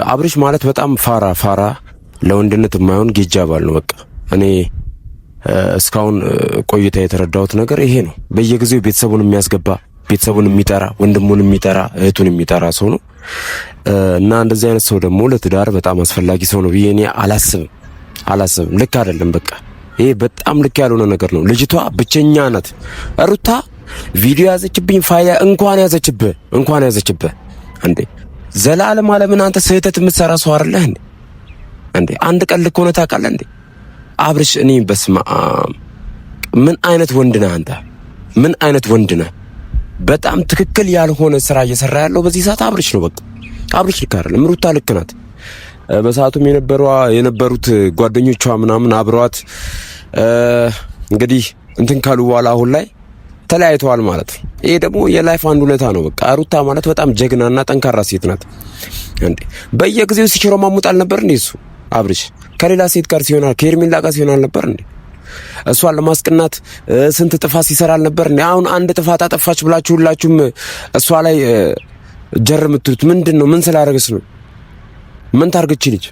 አብርሽ ማለት በጣም ፋራ ለወንድነት የማይሆን ጌጃባል ነው። በቃ እኔ እስካሁን ቆይታ የተረዳሁት ነገር ይሄ ነው። በየጊዜው ቤተሰቡን የሚያስገባ ቤተሰቡን የሚጠራ ወንድሙን የሚጠራ እህቱን የሚጠራ ሰው ነው እና እንደዚህ አይነት ሰው ደግሞ ለትዳር በጣም አስፈላጊ ሰው ነው ብዬ እኔ አላስብም። ልክ አይደለም። በቃ ይሄ በጣም ልክ ያልሆነ ነገር ነው። ልጅቷ ብቸኛ ናት። ሩታ ቪዲዮ ያዘችብኝ ፋይል እንኳን ያዘችብህ እንዴ ዘላለም ዓለምን አንተ ስህተት የምትሰራ ሰው አይደለህ እንዴ? አንድ ቀን ልክ ሆነ ታውቃለህ እንዴ? አብርሽ እኔ በስማ ምን አይነት ወንድ ነህ አንተ? ምን አይነት ወንድ ነህ? በጣም ትክክል ያልሆነ ስራ እየሰራ ያለው በዚህ ሰዓት አብርሽ ነው። በቃ አብርሽ ልክ አይደለም። ሩታ ልክ ናት። በሰዓቱም የነበሩት ጓደኞቿ ምናምን አብረዋት እንግዲህ እንትን ካሉ በኋላ አሁን ላይ ተለያይተዋል ማለት ነው። ይሄ ደግሞ የላይፍ አንድ ሁኔታ ነው። በቃ ሩታ ማለት በጣም ጀግናና ጠንካራ ሴት ናት እንዴ። በየጊዜው ሲሽሮማሙጥ አልነበር እንዴ እሱ አብርሽ? ከሌላ ሴት ጋር ሲሆን ከሄርሜላ ጋር ሲሆን አልነበር እንዴ? እሷን ለማስቀናት ስንት ጥፋት ሲሰራ አልነበር እንዴ? አሁን አንድ ጥፋት አጠፋች ብላችሁ ሁላችሁም እሷ ላይ ጀር የምትሉት ምንድነው? ምን ስላደረገች ነው? ምን ታርግች ልጅ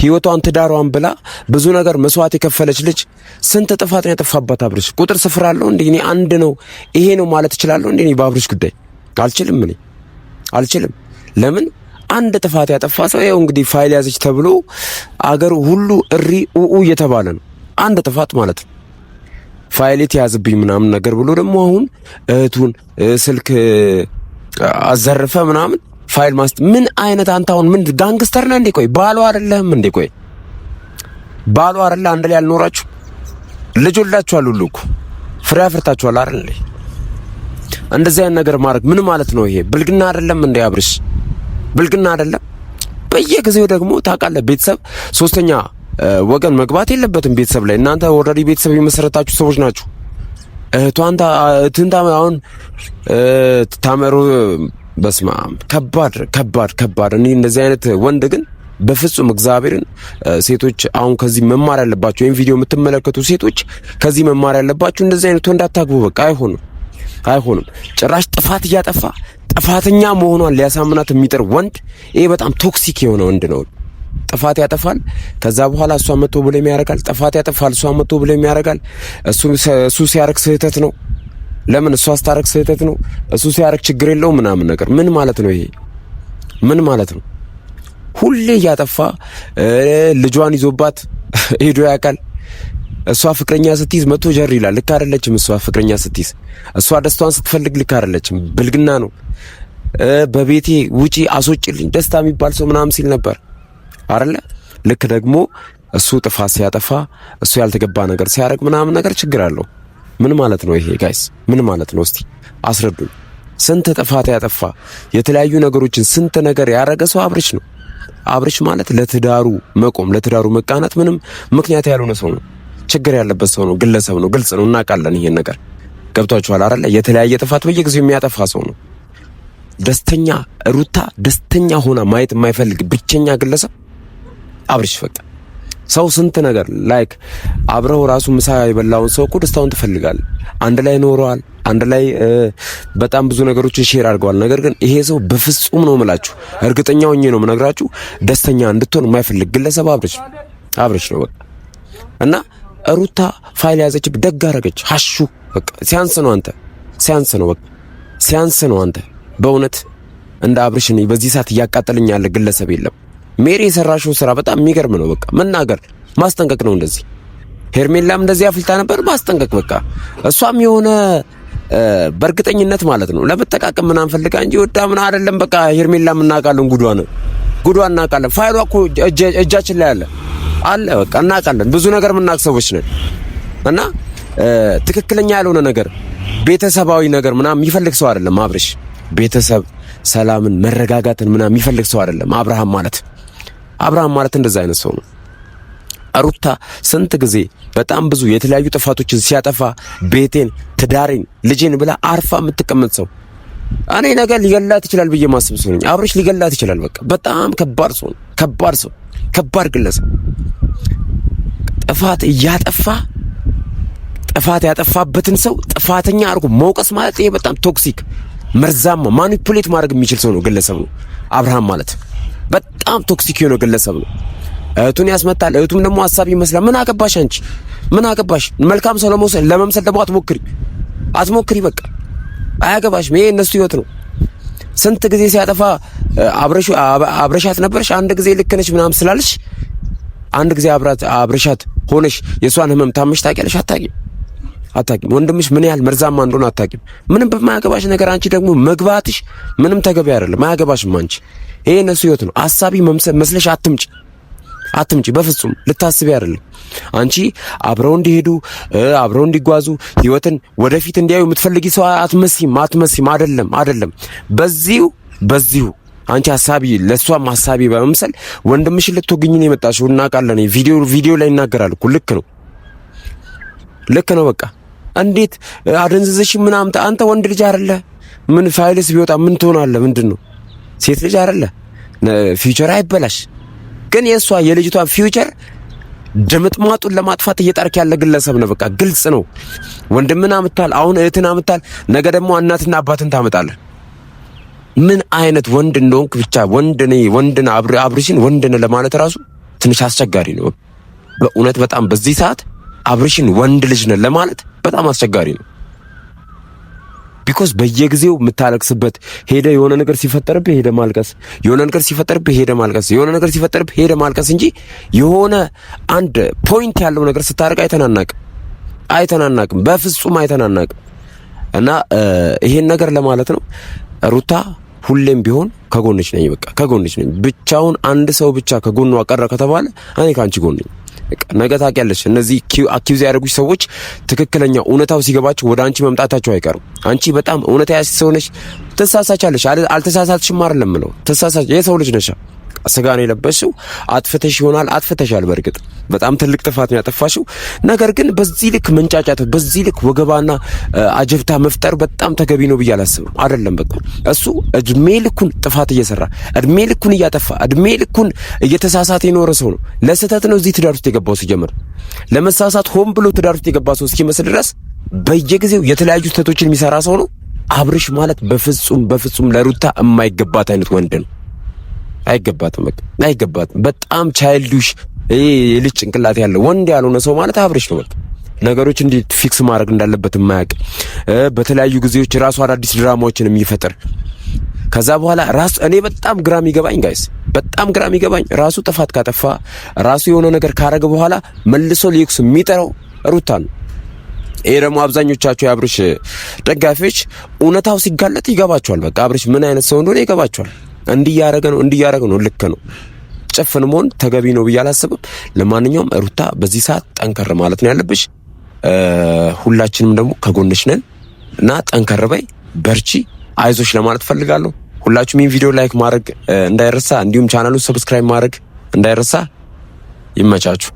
ህይወቷን ትዳሯን ብላ ብዙ ነገር መስዋዕት የከፈለች ልጅ ስንት ጥፋት ነው ያጠፋባት አብርሽ? ቁጥር ስፍር አለው እንዴ? እኔ አንድ ነው ይሄ ነው ማለት እችላለሁ እንዴ? እኔ በአብርሽ ጉዳይ አልችልም። ለምን አንድ ጥፋት ያጠፋ ሰው ይኸው እንግዲህ ፋይል ያዘች ተብሎ አገር ሁሉ እሪ ኡኡ እየተባለ ነው። አንድ ጥፋት ማለት ነው ፋይል የተያዘብኝ ምናምን ነገር ብሎ ደግሞ አሁን እህቱን ስልክ አዘርፈ ምናምን ፋይል ምን አይነት አንተ አሁን ምን ጋንግስተር ነህ እንዴ? ቆይ ባሏ አይደለም እንዴ? ቆይ ባሏ አይደለ? አንድ ላይ አልኖራችሁ ልጅ ወልዳችኋል፣ ሁሉ እኮ ፍሬ አፍርታችኋል አይደል እንዴ? እንደዚህ አይነት ነገር ማድረግ ምን ማለት ነው? ይሄ ብልግና አይደለም እንዴ አብርሽ? ብልግና አይደለም? በየጊዜው ደግሞ ታውቃለህ ቤተሰብ ሶስተኛ ወገን መግባት የለበትም ቤተሰብ ላይ። እናንተ ኦልሬዲ ቤተሰብ የመሰረታችሁ ሰዎች ናችሁ። እህቷን አሁን ታመሩ በስማም ከባድ። እኔ እንደዚህ አይነት ወንድ ግን በፍጹም እግዚአብሔርን ሴቶች አሁን ከዚህ መማር ያለባችሁ ወይም ቪዲዮ የምትመለከቱ ሴቶች ከዚህ መማር ያለባችሁ እንደዚህ አይነት ወንድ አታግቡ። በቃ አይሆንም። ጭራሽ ጥፋት እያጠፋ ጥፋተኛ መሆኗን ሊያሳምናት የሚጥር ወንድ ይሄ በጣም ቶክሲክ የሆነ ወንድ ነው። ጥፋት ያጠፋል፣ ከዛ በኋላ እሷ መጥቶ ብሎም ያደርጋል። ጥፋት ያጠፋል፣ እሷ መጥቶ ብሎም ያደርጋል። እሱ ሲያረግ ስህተት ነው። ለምን እሷ ስታረግ ስህተት ነው፣ እሱ ሲያረግ ችግር የለውም ምናምን ነገር። ምን ማለት ነው ይሄ? ምን ማለት ነው? ሁሌ እያጠፋ ልጇን ይዞባት ሄዶ ያውቃል። እሷ ፍቅረኛ ስትይዝ መጥቶ ጀር ይላል። ልክ አይደለችም። እሷ ፍቅረኛ ስትይዝ እሷ ደስታዋን ስትፈልግ ልክ አይደለችም። ብልግና ነው። በቤቴ ውጪ አስወጪልኝ ደስታ የሚባል ሰው ምናምን ሲል ነበር አይደለ? ልክ ደግሞ እሱ ጥፋት ሲያጠፋ እሱ ያልተገባ ነገር ሲያረግ ምናምን ነገር ችግር አለው። ምን ማለት ነው ይሄ ጋይስ? ምን ማለት ነው? እስቲ አስረዱኝ። ስንት ጥፋት ያጠፋ የተለያዩ ነገሮችን ስንት ነገር ያረገ ሰው አብርሽ ነው። አብርሽ ማለት ለትዳሩ መቆም ለትዳሩ መቃናት ምንም ምክንያት ያልሆነ ሰው ነው። ችግር ያለበት ሰው ነው። ግለሰብ ነው። ግልጽ ነው። እናውቃለን ይሄን ነገር። ገብቷችኋል አይደለ? የተለያየ ጥፋት በየጊዜው የሚያጠፋ ሰው ነው። ሩታ ደስተኛ ሆና ማየት የማይፈልግ ብቸኛ ግለሰብ አብርሽ። በቃ ሰው ስንት ነገር ላይክ አብረው ራሱ ምሳ የበላውን ሰው እኮ ደስታውን ትፈልጋለህ። አንድ ላይ ኖረዋል። አንድ ላይ በጣም ብዙ ነገሮችን ሼር አድርገዋል። ነገር ግን ይሄ ሰው በፍጹም ነው የምላችሁ፣ እርግጠኛ ሆኜ ነው የምነግራችሁ፣ ደስተኛ እንድትሆን የማይፈልግ ግለሰብ አብርሽ ነው በቃ። እና ሩታ ፋይል ያዘች፣ ደግ አደረገች። ሀሹ በቃ ሲያንስ ነው አንተ በእውነት እንደ አብርሽ ነኝ በዚህ ሰዓት እያቃጠለኝ ያለ ግለሰብ የለም። ሜሪ የሰራሽው ስራ በጣም የሚገርም ነው። በቃ መናገር ማስጠንቀቅ ነው። እንደዚህ ሄርሜላም እንደዚህ አፍልታ ነበር ማስጠንቀቅ። በቃ እሷም የሆነ በእርግጠኝነት ማለት ነው ለመጠቃቀም ምናምን ፈልጋ እንጂ ወዳ ምን አይደለም። በቃ ሄርሜላም እናውቃለን፣ ጉዷን እናውቃለን። ፋይሏ እኮ እጃችን ላይ አለ በቃ እናውቃለን። ብዙ ነገር የምናውቅ ሰዎች ነን። እና ትክክለኛ ያልሆነ ነገር ቤተሰባዊ ነገር ምናምን የሚፈልግ ሰው አይደለም አብርሽ። ቤተሰብ ሰላምን፣ መረጋጋትን ምናምን የሚፈልግ ሰው አይደለም አብርሃም ማለት እንደዛ አይነት ሰው ነው። ሩታ ስንት ጊዜ በጣም ብዙ የተለያዩ ጥፋቶችን ሲያጠፋ ቤቴን፣ ትዳሬን፣ ልጄን ብላ አርፋ የምትቀመጥ ሰው እኔ ነገር ሊገላት ይችላል ብዬ ማስብ ሰው ነኝ። አብርሽ ሊገላት ይችላል። በቃ በጣም ከባድ ሰው ነው። ከባድ ግለሰብ ጥፋት እያጠፋ ጥፋት ያጠፋበትን ሰው ጥፋተኛ አድርጎ መውቀስ ማለት ይሄ በጣም ቶክሲክ መርዛማ ማኒፑሌት ማድረግ የሚችል ሰው ነው፣ ግለሰብ ነው አብርሃም ማለት። በጣም ቶክሲክ የሆነ ግለሰብ ነው። እህቱን ያስመታል። እህቱም ደግሞ ሐሳቢ ይመስላል። ምን አገባሽ አንቺ? ምን አገባሽ? መልካም ሰው ለመምሰል ደግሞ አትሞክሪ። በቃ አያገባሽም። ይሄ እነሱ ህይወት ነው። ስንት ጊዜ ሲያጠፋ አብረሻት ነበርሽ። አንድ ጊዜ ልክ ነሽ ምናምን ስላለሽ አንድ ጊዜ አብረሻት ሆነሽ የሷን ህመም ታመሽ ታውቂያለሽ? አታውቂም። ወንድምሽ ምን ያህል መርዛማ እንደሆነ አታውቂም። ምንም በማያገባሽ ነገር አንቺ ደግሞ መግባትሽ ምንም ተገቢ አይደለም። አያገባሽም አንቺ። ይሄ እነሱ ህይወት ነው። ሐሳቢ መስለሽ አትምጪ። በፍጹም ልታስቢ አይደለም። አንቺ አብረው እንዲሄዱ አብረው እንዲጓዙ ህይወትን ወደፊት እንዲያዩ የምትፈልጊ ሰው አትመስይም። አይደለም። በዚሁ አንቺ ሐሳቢ ለሷም ሐሳቢ በመምሰል ወንድምሽን ልትወግኝ ነው የመጣሽው። እናውቃለን። ቪዲዮ ላይ ይናገራል እኮ። ልክ ነው። በቃ እንዴት አደንዝዘሽ ምናምን አንተ ወንድ ልጅ አይደለ? ምን ፋይልስ ቢወጣ ምን ትሆናለህ? ምንድነው ሴት ልጅ አይደለ? ፊውቸር አይበላሽ። ግን የልጅቷን ፊውቸር ድምጥማጡን ለማጥፋት እየጣርክ ያለ ግለሰብ ነው። በቃ ግልጽ ነው። ወንድምን አምጣል፣ አሁን እህትን አምጣል፣ ነገ ደግሞ እናትና አባትን ታመጣለህ። ምን አይነት ወንድ እንደሆንክ ብቻ ወንድን አብርሽን ወንድን ለማለት ራሱ ትንሽ አስቸጋሪ ነው። በእውነት በጣም በዚህ ሰዓት አብርሽን ወንድ ልጅ ነን ለማለት በጣም አስቸጋሪ ነው። ቢኮዝ በየጊዜው የምታለቅስበት የሆነ ነገር ሲፈጠርብህ ሄደ ማልቀስ፣ የሆነ ነገር ሲፈጠርብህ ሄደ ማልቀስ እንጂ የሆነ አንድ ፖይንት ያለው ነገር ስታደርግ አይተናናቅም። በፍጹም አይተናናቅም። እና ይሄን ነገር ለማለት ነው ሩታ ሁሌም ቢሆን ከጎንሽ ነኝ። በቃ ከጎንሽ ነኝ። ብቻውን አንድ ሰው ብቻ ከጎኑ አቀረ ከተባለ እኔ ካንቺ ጎን ነኝ። ነገ ታውቂያለሽ፣ እነዚህ አኪውዝ ያደረጉሽ ሰዎች ትክክለኛ እውነታው ሲገባቸው ወደ አንቺ መምጣታቸው አይቀርም። አንቺ በጣም እውነታ ያስ ሰው ነሽ። ትሳሳቻለሽ። አልተሳሳትሽም አይደለም ነው። የሰው ልጅ ነሽ። ስጋን የለበስሽው አጥፍተሽ ይሆናል። አጥፍተሻል። በእርግጥ በጣም ትልቅ ጥፋት ነው ያጠፋሽው። ነገር ግን በዚህ ልክ መንጫጫት፣ በዚህ ልክ ወገባና አጀብታ መፍጠር በጣም ተገቢ ነው ብዬ አላስብም። አይደለም በቃ እሱ እድሜ ልኩን ጥፋት እየሰራ እድሜ ልኩን እያጠፋ እድሜ ልኩን እየተሳሳተ የኖረ ሰው ነው። ለስህተት ነው እዚህ ትዳር ውስጥ የገባው። ሲጀምር ለመሳሳት ሆን ብሎ ትዳር ውስጥ የገባ ሰው እስኪመስል ድረስ በየጊዜው የተለያዩ ስህተቶችን የሚሰራ ሰው ነው። አብርሽ ማለት በፍጹም ለሩታ የማይገባት አይነት ወንድ ነው። አይገባትም። በጣም ቻይልዲሽ የልጅ ጭንቅላት ያለው ወንድ ያልሆነ ሰው ማለት አብርሽ ነው። በቃ ነገሮች እንዴት ፊክስ ማድረግ እንዳለበት የማያውቅ በተለያዩ ጊዜዎች ራሱ አዳዲስ ድራማዎችን የሚፈጥር ከዛ በኋላ እኔ በጣም ግራም ይገባኝ ጋይስ፣ በጣም ግራም ይገባኝ ራሱ ጥፋት ካጠፋ ራሱ የሆነ ነገር ካረገ በኋላ መልሶ ሊክስ የሚጠራው ሩታ ነው። ይሄ ደግሞ አብዛኞቻቸው የአብርሽ ደጋፊዎች እውነታው ሲጋለጥ ይገባቸዋል። በቃ አብርሽ ምን አይነት ሰው እንደሆነ ይገባቸዋል። እንዲያረገ ነው። ልክ ነው። ጨፍን መሆን ተገቢ ነው ብዬ አላስብም። ለማንኛውም ሩታ በዚህ ሰዓት ጠንከር ማለት ነው ያለብሽ። ሁላችንም ደግሞ ከጎንሽ ነን እና ጠንከር በይ፣ በርቺ፣ አይዞሽ ለማለት ፈልጋለሁ። ሁላችሁም ይህን ቪዲዮ ላይክ ማድረግ እንዳይረሳ፣ እንዲሁም ቻናሉን ሰብስክራይብ ማድረግ እንዳይረሳ። ይመቻችሁ።